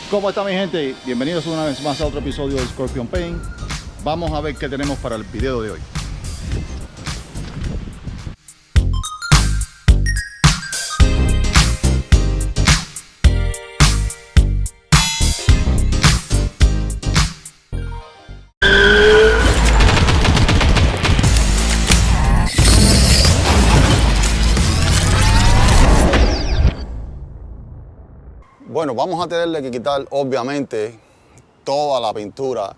¿Cómo está mi gente? Bienvenidos una vez más a otro episodio de Scorpion Paint. Vamos a ver qué tenemos para el video de hoy. Bueno, vamos a tenerle que quitar obviamente toda la pintura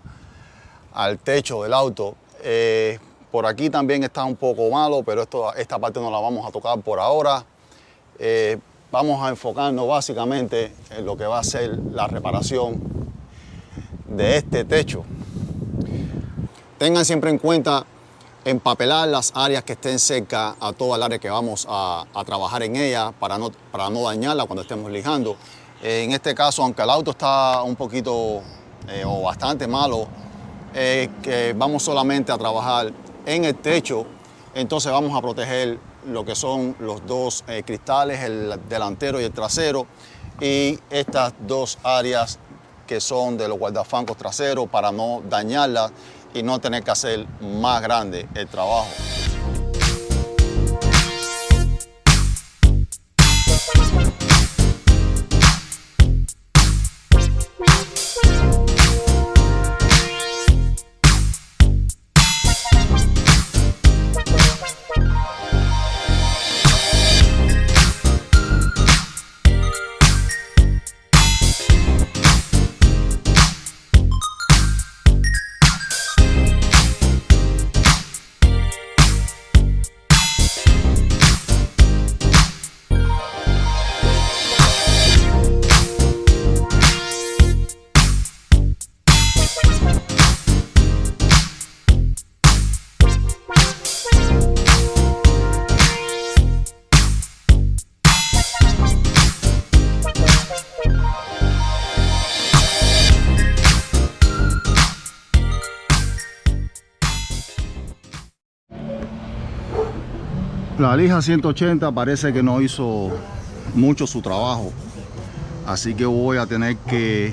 al techo del auto. Por aquí también está un poco malo, pero esta parte no la vamos a tocar por ahora. Vamos a enfocarnos básicamente en lo que va a ser la reparación de este techo. Tengan siempre en cuenta empapelar las áreas que estén cerca a toda el área que vamos a trabajar en ella para no dañarla cuando estemos lijando. En este caso, aunque el auto está un poquito o bastante malo, que vamos solamente a trabajar en el techo, entonces vamos a proteger lo que son los dos cristales, el delantero y el trasero, y estas dos áreas que son de los guardafancos traseros para no dañarlas y no tener que hacer más grande el trabajo. La lija 180 parece que no hizo mucho su trabajo, así que voy a tener que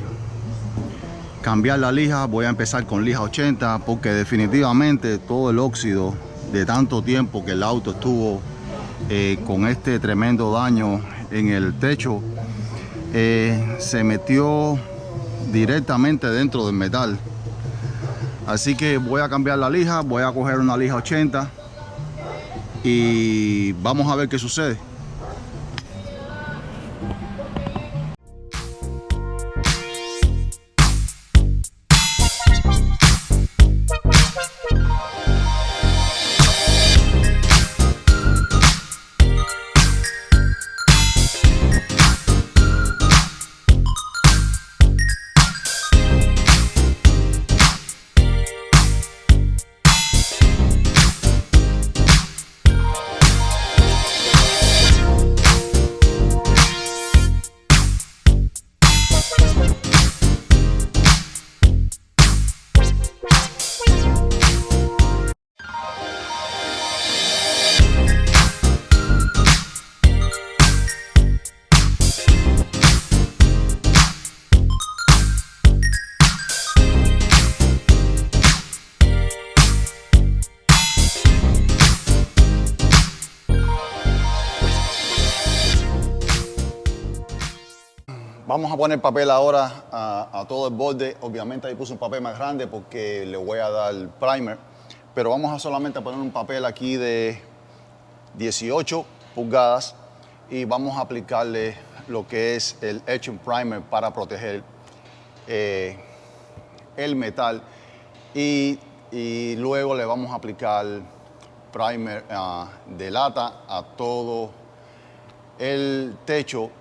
cambiar la lija. Voy a empezar con lija 80 porque definitivamente todo el óxido de tanto tiempo que el auto estuvo con este tremendo daño en el techo se metió directamente dentro del metal. Así que voy a cambiar la lija, voy a coger una lija 80 y vamos a ver qué sucede. Vamos a poner papel ahora a todo el borde. Obviamente ahí puse un papel más grande porque le voy a dar primer, pero vamos a solamente poner un papel aquí de 18 pulgadas y vamos a aplicarle lo que es el etching primer para proteger el metal y luego le vamos a aplicar primer de lata a todo el techo.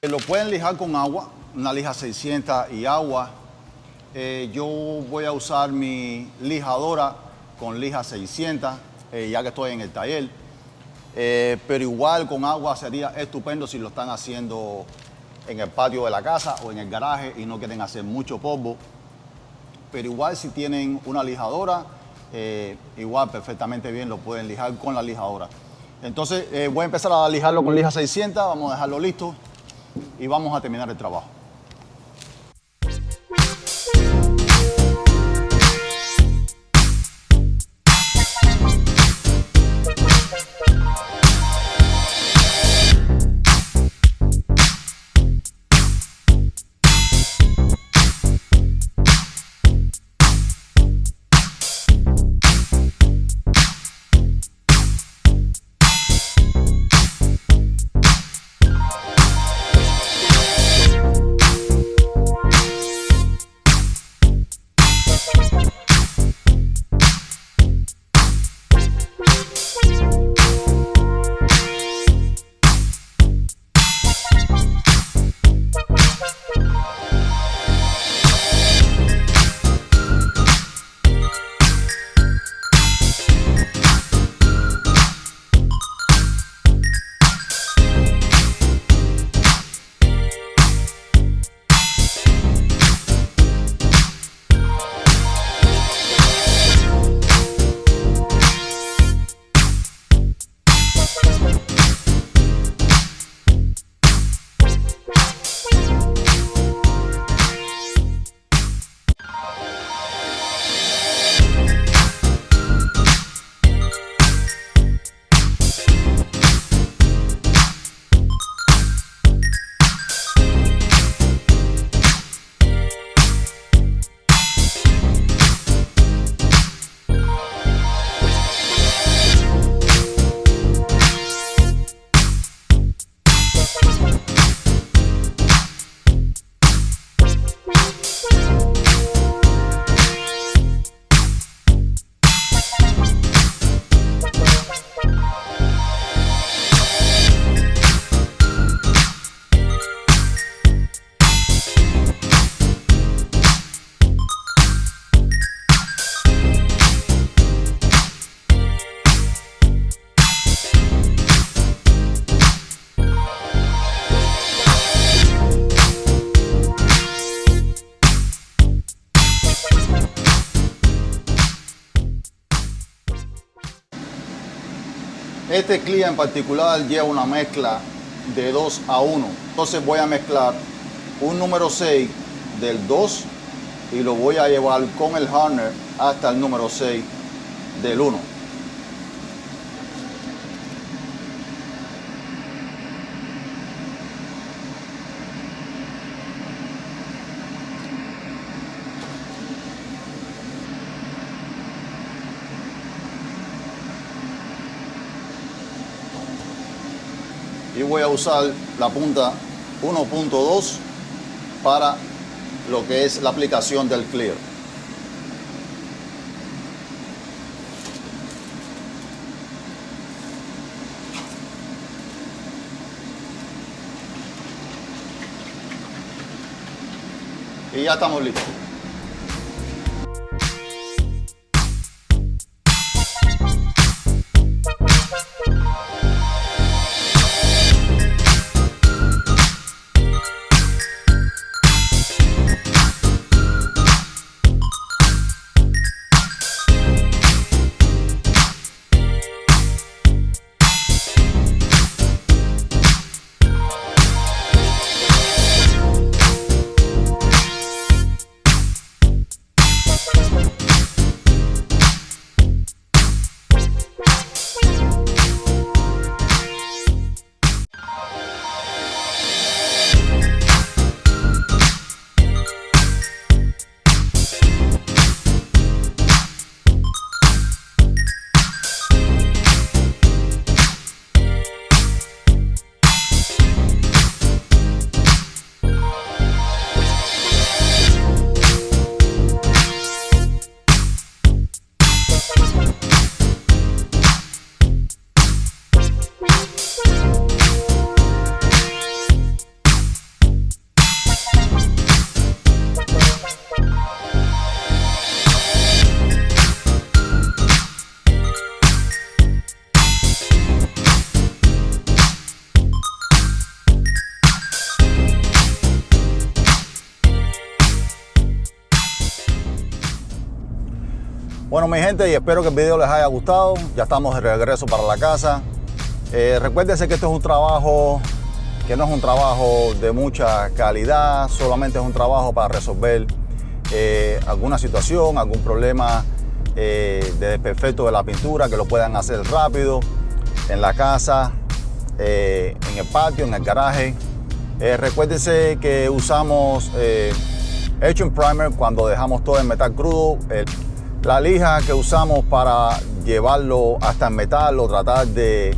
Lo pueden lijar con agua, una lija 600 y agua. Yo voy a usar mi lijadora con lija 600, ya que estoy en el taller. Pero igual con agua sería estupendo si lo están haciendo en el patio de la casa o en el garaje y no quieren hacer mucho polvo. Pero igual si tienen una lijadora, igual perfectamente bien lo pueden lijar con la lijadora. Entonces voy a empezar a lijarlo con lija 600, vamos a dejarlo listo y vamos a terminar el trabajo. Este clear en particular lleva una mezcla de 2 a 1. Entonces voy a mezclar un número 6 del 2 y lo voy a llevar con el hardener hasta el número 6 del 1. Y voy a usar la punta 1.2 para lo que es la aplicación del clear. Y ya estamos listos. Bueno, mi gente, y espero que el video les haya gustado. Ya estamos de regreso para la casa. Recuérdense que esto es un trabajo que no es un trabajo de mucha calidad, solamente es un trabajo para resolver alguna situación, algún problema de desperfecto de la pintura, que lo puedan hacer rápido en la casa, en el patio, en el garaje. Recuérdense que usamos Etching Primer cuando dejamos todo en metal crudo. La lija que usamos para llevarlo hasta el metal o tratar de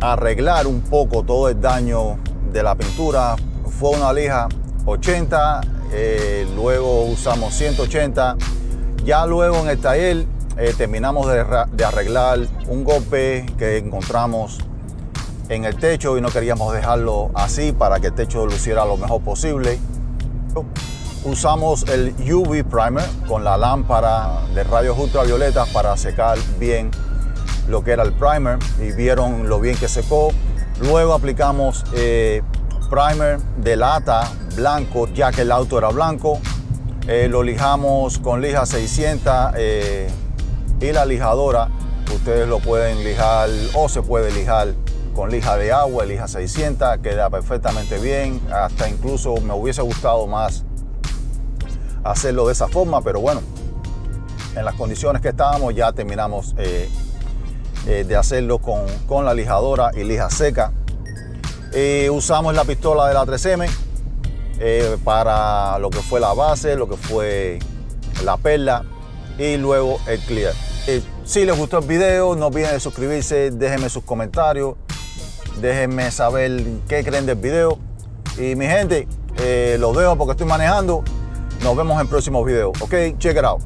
arreglar un poco todo el daño de la pintura fue una lija 80, luego usamos 180. Ya luego en el taller terminamos de arreglar un golpe que encontramos en el techo y no queríamos dejarlo así para que el techo luciera lo mejor posible. Usamos el UV Primer con la lámpara de rayos ultravioletas para secar bien lo que era el primer, y vieron lo bien que secó. Luego aplicamos primer de lata blanco, ya que el auto era blanco. Lo lijamos con lija 600 y la lijadora ustedes lo pueden lijar o se puede lijar con lija de agua, lija 600, queda perfectamente bien. Hasta incluso me hubiese gustado más hacerlo de esa forma, pero bueno, en las condiciones que estábamos ya terminamos de hacerlo con la lijadora y lija seca. Usamos la pistola de la 3M para lo que fue la base, lo que fue la perla y luego el clear. Si les gustó el video, no olviden de suscribirse, déjenme sus comentarios, déjenme saber qué creen del video. Y mi gente, los dejo porque estoy manejando. Nos vemos en próximos videos. Ok, check it out.